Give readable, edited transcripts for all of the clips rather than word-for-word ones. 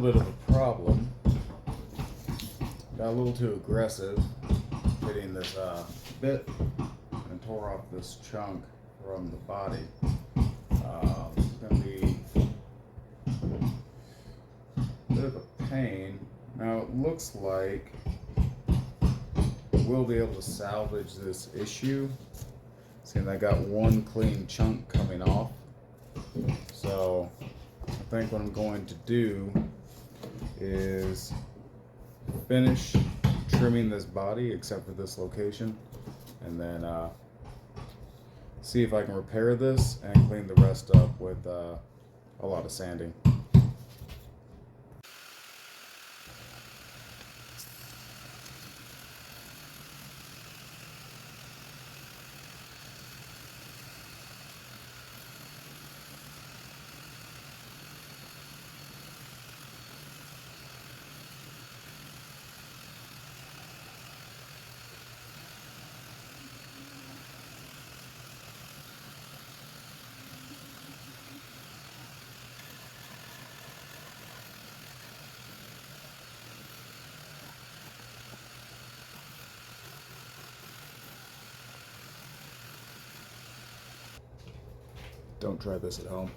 bit of a problem. Got a little too aggressive hitting this bit and tore off this chunk from the body. It's going to be a bit of a pain. Now it looks like we'll be able to salvage this issue. Seeing I got one clean chunk coming off. So I think what I'm going to do is finish trimming this body except for this location, and then see if I can repair this and clean the rest up with a lot of sanding. Don't try this at home.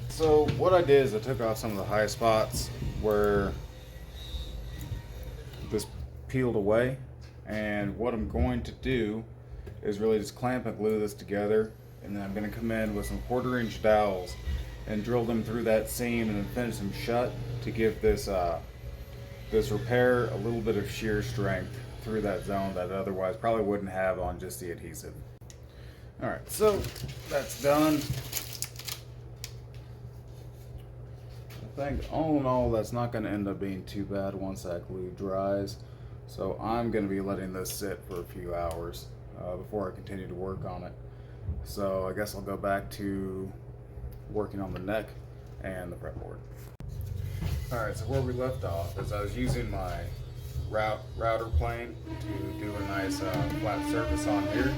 So what I did is I took off some of the high spots where this peeled away, and what I'm going to do is really just clamp and glue this together, and then I'm going to come in with some 1/4-inch dowels and drill them through that seam and then finish them shut to give this this repair a little bit of shear strength through that zone that it otherwise probably wouldn't have on just the adhesive. Alright, so that's done. I think all in all that's not going to end up being too bad once that glue dries, so I'm going to be letting this sit for a few hours before I continue to work on it. So I guess I'll go back to working on the neck and the fretboard. Alright, so where we left off is I was using my router plane to do a nice flat surface on here.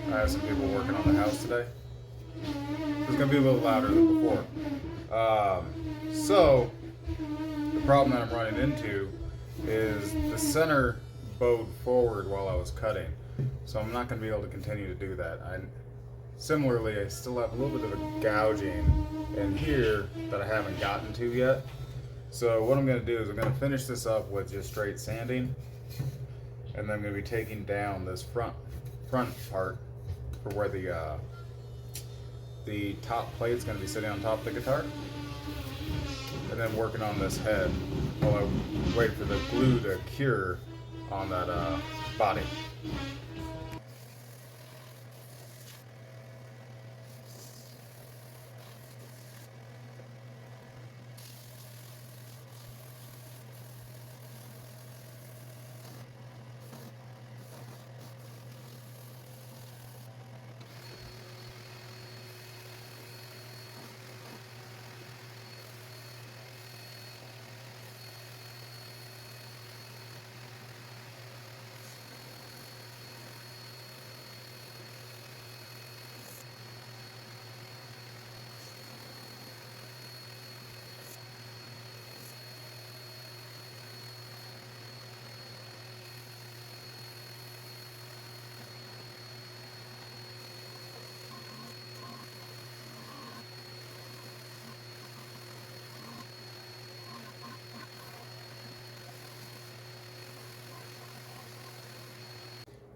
I have some people working on the house today. It's going to be a little louder than before. So, the problem that I'm running into is the center bowed forward while I was cutting. So I'm not going to be able to continue to do that. Similarly, I still have a little bit of a gouging in here that I haven't gotten to yet. So what I'm going to do is I'm going to finish this up with just straight sanding. And then I'm going to be taking down this front part for where the top plate's going to be sitting on top of the guitar. And then working on this head while I wait for the glue to cure on that body.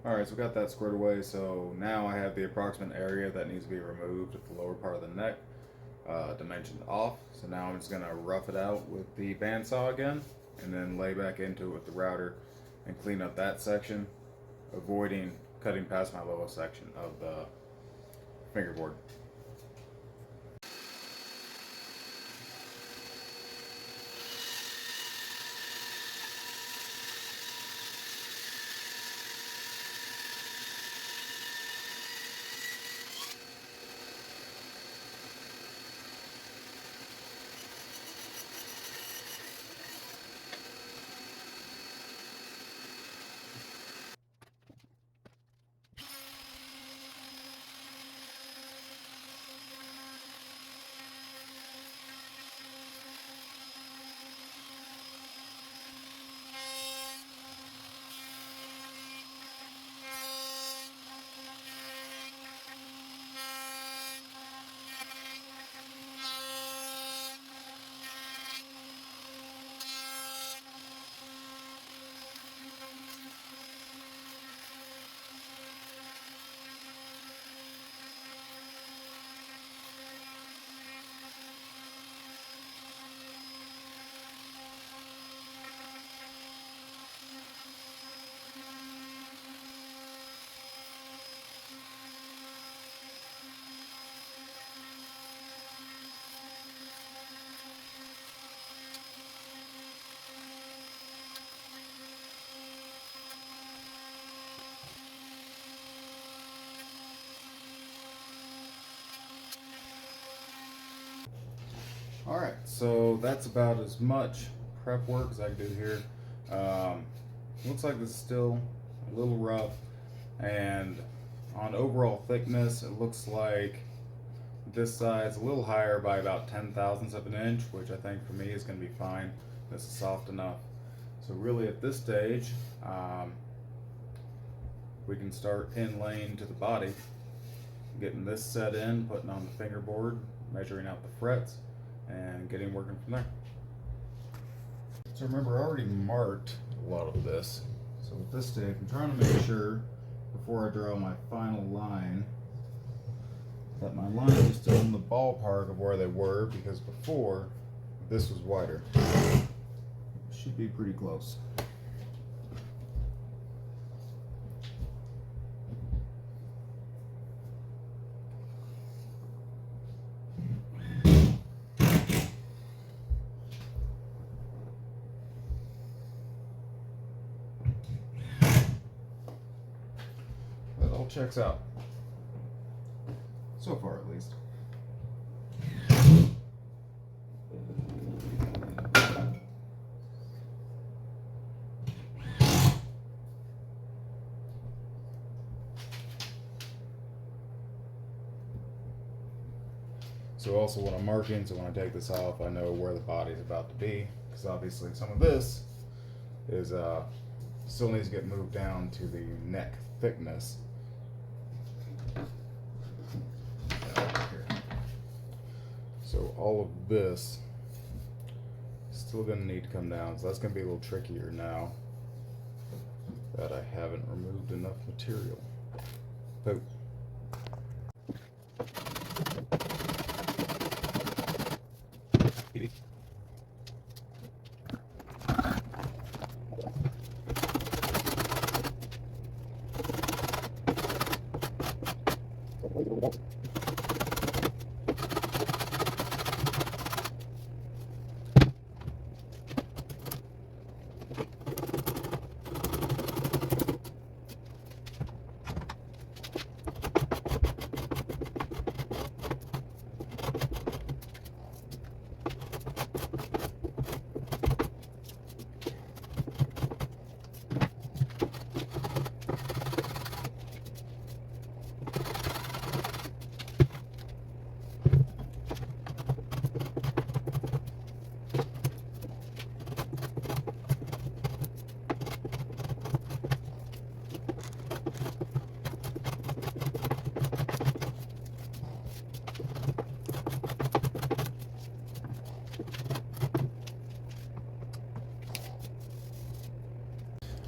Alright, so we got that squared away, so now I have the approximate area that needs to be removed at the lower part of the neck, dimensioned off. So now I'm just going to rough it out with the bandsaw again, and then lay back into it with the router and clean up that section, avoiding cutting past my lowest section of the fingerboard. Alright, so that's about as much prep work as I can do here. Looks like this is still a little rough, and on overall thickness it looks like this side's a little higher by about 10 thousandths of an inch, which I think for me is going to be fine. This is soft enough. So really at this stage, we can start inlaying to the body, getting this set in, putting on the fingerboard, measuring out the frets, and getting working from there. So remember, I already marked a lot of this. So at this stage, I'm trying to make sure before I draw my final line that my lines are still in the ballpark of where they were, because before this was wider. Should be pretty close. That all checks out. So far, at least. So also when I'm marking, so when I take this off, I know where the body's about to be, because obviously some of this is still needs to get moved down to the neck thickness. So all of this is still going to need to come down, so that's going to be a little trickier now that I haven't removed enough material. Boop.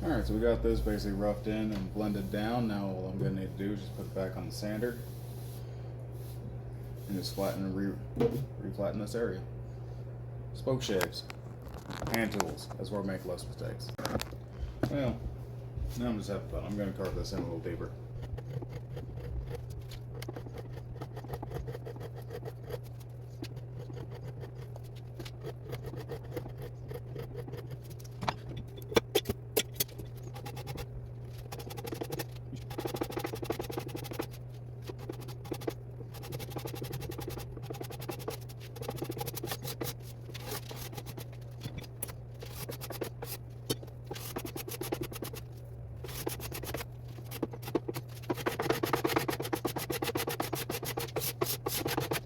Alright, so we got this basically roughed in and blended down. Now all I'm going to need to do is just put it back on the sander and just flatten and re-flatten this area. Spoke shaves, hand tools, that's where I make less mistakes. Well, now I'm just having fun. I'm going to carve this in a little deeper.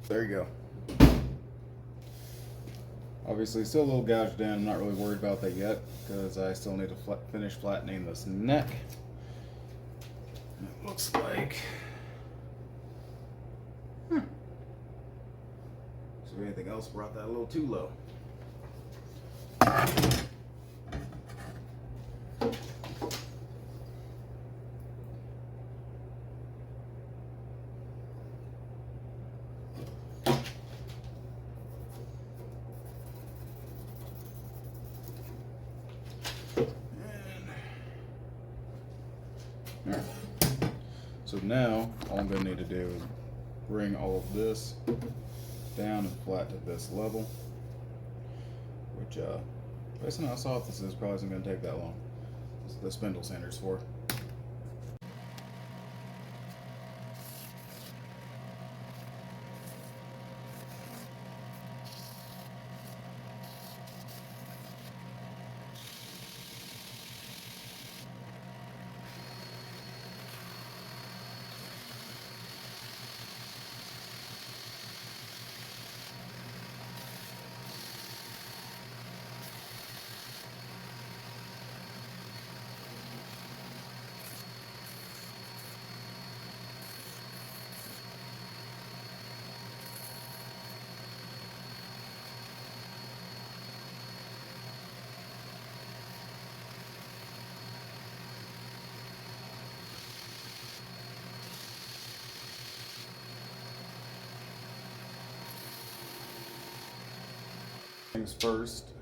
There you go. Obviously still a little gouged in. I'm not really worried about that yet because I still need to finish flattening this neck. It looks like... So anything else brought that a little too low. Alright, so now all I'm going to need to do is bring all of this down and flat to this level, which based on how soft this is, probably isn't going to take that long. This is the spindle sander's for. Things first,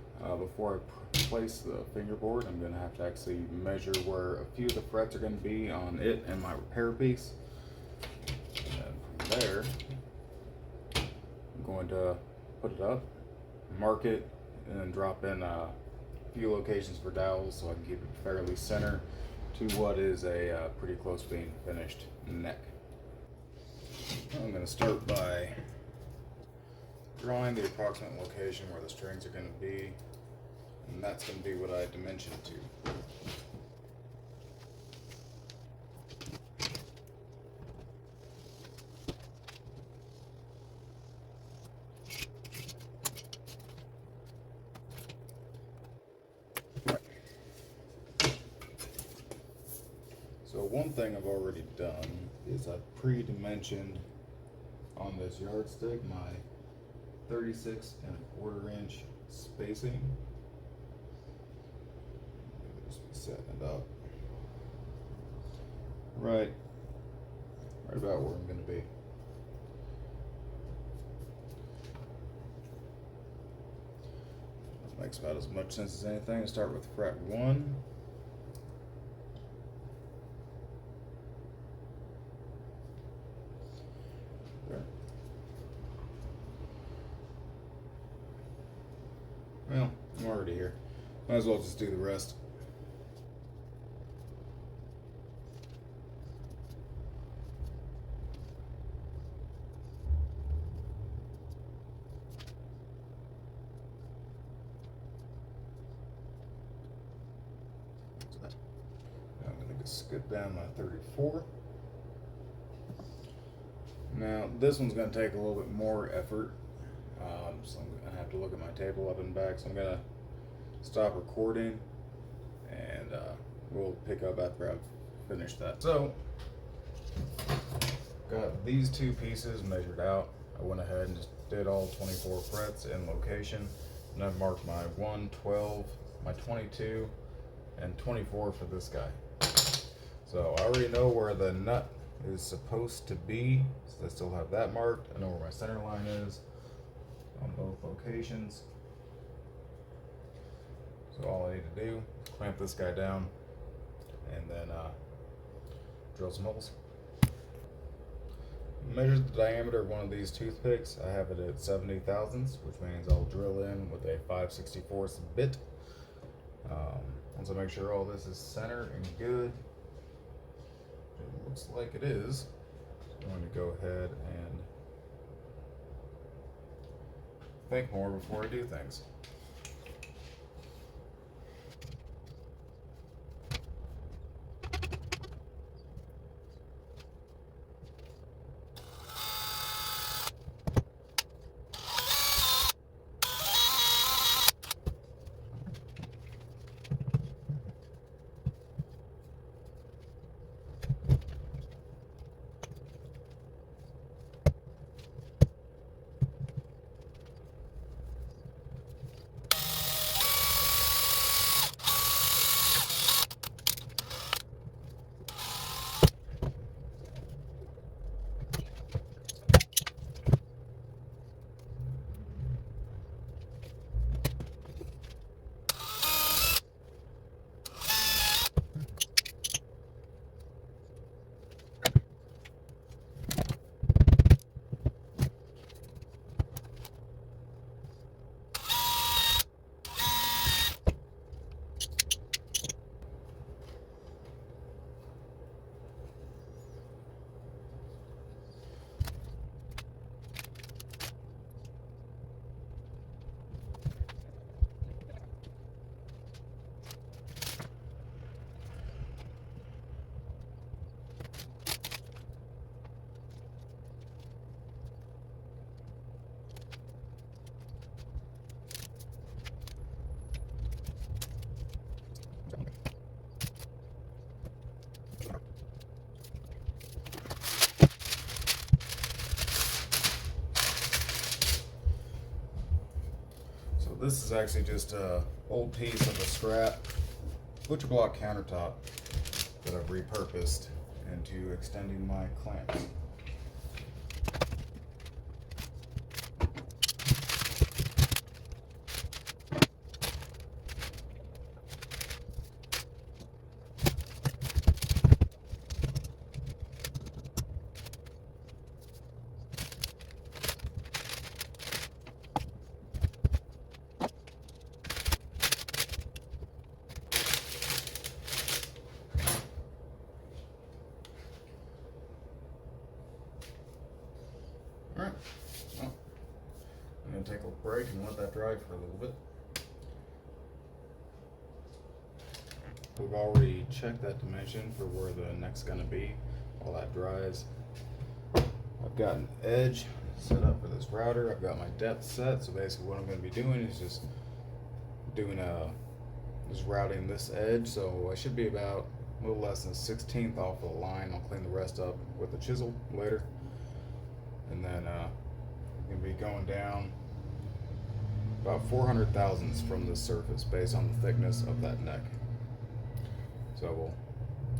before I place the fingerboard, I'm going to have to actually measure where a few of the frets are going to be on it and my repair piece. And from there, I'm going to put it up, mark it, and then drop in a few locations for dowels so I can keep it fairly center to what is a pretty close being finished neck. I'm going to start by drawing the approximate location where the strings are going to be, and that's going to be what I dimensioned to. So one thing I've already done is I've pre-dimensioned on this yardstick my 36¼ inch spacing. Just be setting it up right about where I'm going to be. This makes about as much sense as anything. I start with fret 1. Well, I'm already here. Might as well just do the rest. I'm going to skip down my 34. Now, this one's going to take a little bit more effort. So I'm going to have to look at my table up and back. So I'm going to stop recording and we'll pick up after I've finished that. So, got these two pieces measured out. I went ahead and just did all 24 frets in location. And I've marked my 1, 12, my 22, and 24 for this guy. So I already know where the nut is supposed to be. So I still have that marked. I know where my center line is on both locations. So all I need to do is clamp this guy down and then drill some holes. Measure the diameter of one of these toothpicks. I have it at 70 thousandths, which means I'll drill in with a 5/64 bit. Once I make sure all this is center and good, it looks like it is, I'm going to go ahead and think more before I do things. This is actually just an old piece of a scrap butcher block countertop that I've repurposed into extending my clamps. going to take a break and let that dry for a little bit. We've already checked that dimension for where the neck's going to be while that dries. I've got an edge set up for this router. I've got my depth set, so basically what I'm going to be doing is just routing this edge, so I should be about a little less than a 1/16 off of the line. I'll clean the rest up with a chisel later, and then I'm going to be going down about 400 thousandths from the surface based on the thickness of that neck. So we'll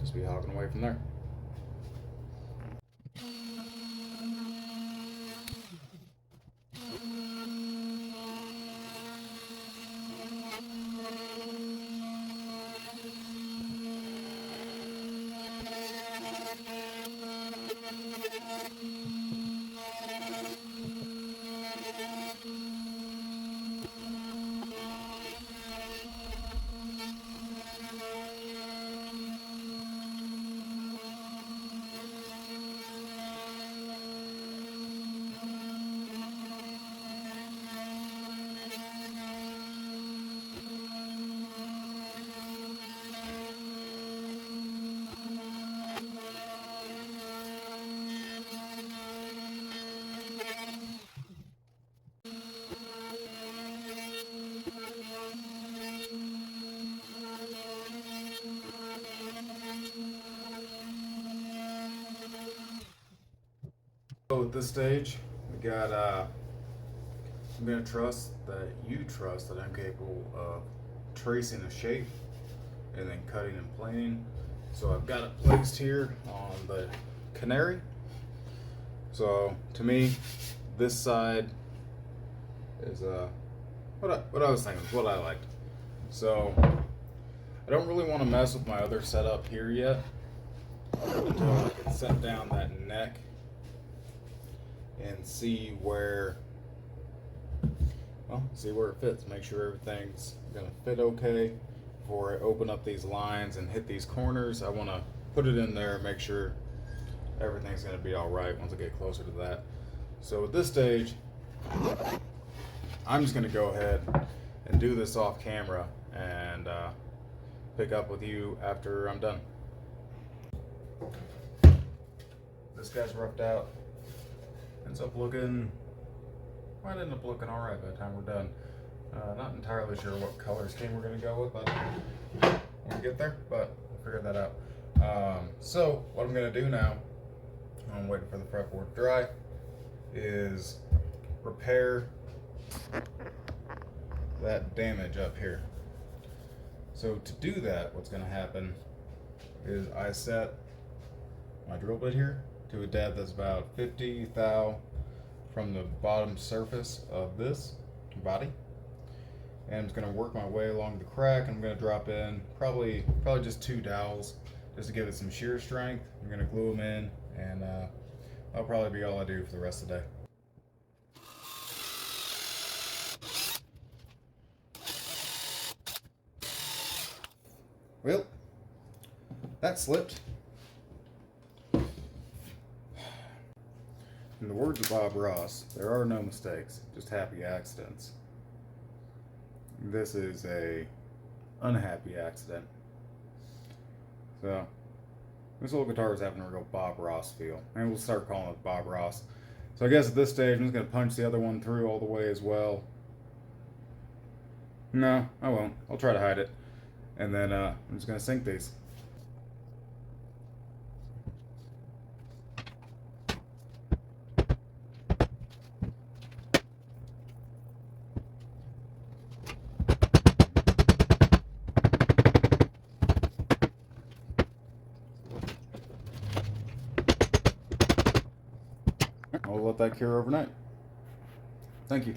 just be hogging away from there. So at this stage, we got, I'm going to trust that you trust that I'm capable of tracing a shape and then cutting and planing. So I've got it placed here on the canary. So to me, this side is what I was thinking, what I liked. So I don't really want to mess with my other setup here yet until I can set down that neck and see where it fits. Make sure everything's gonna fit okay before I open up these lines and hit these corners. I want to put it in there and make sure everything's gonna be all right once I get closer to that. So at this stage, I'm just gonna go ahead and do this off camera and pick up with you after I'm done. This guy's roughed out. Might end up looking alright by the time we're done. Not entirely sure what color scheme we're going to go with, but when we get there, but we'll figure that out. So what I'm going to do now, I'm waiting for the fretboard to dry, is repair that damage up here. So to do that, what's going to happen is I set my drill bit here to a depth that's about 50 thou from the bottom surface of this body, and I'm just going to work my way along the crack. I'm going to drop in probably just 2 dowels just to give it some shear strength. I'm going to glue them in, and that'll probably be all I do for the rest of the day. Well, that slipped. In the words of Bob Ross, there are no mistakes, just happy accidents. This is a unhappy accident. So, this little guitar is having a real Bob Ross feel. And we'll start calling it Bob Ross. So I guess at this stage, I'm just going to punch the other one through all the way as well. No, I won't. I'll try to hide it. And then I'm just going to sink these. I'll let that cure overnight. Thank you.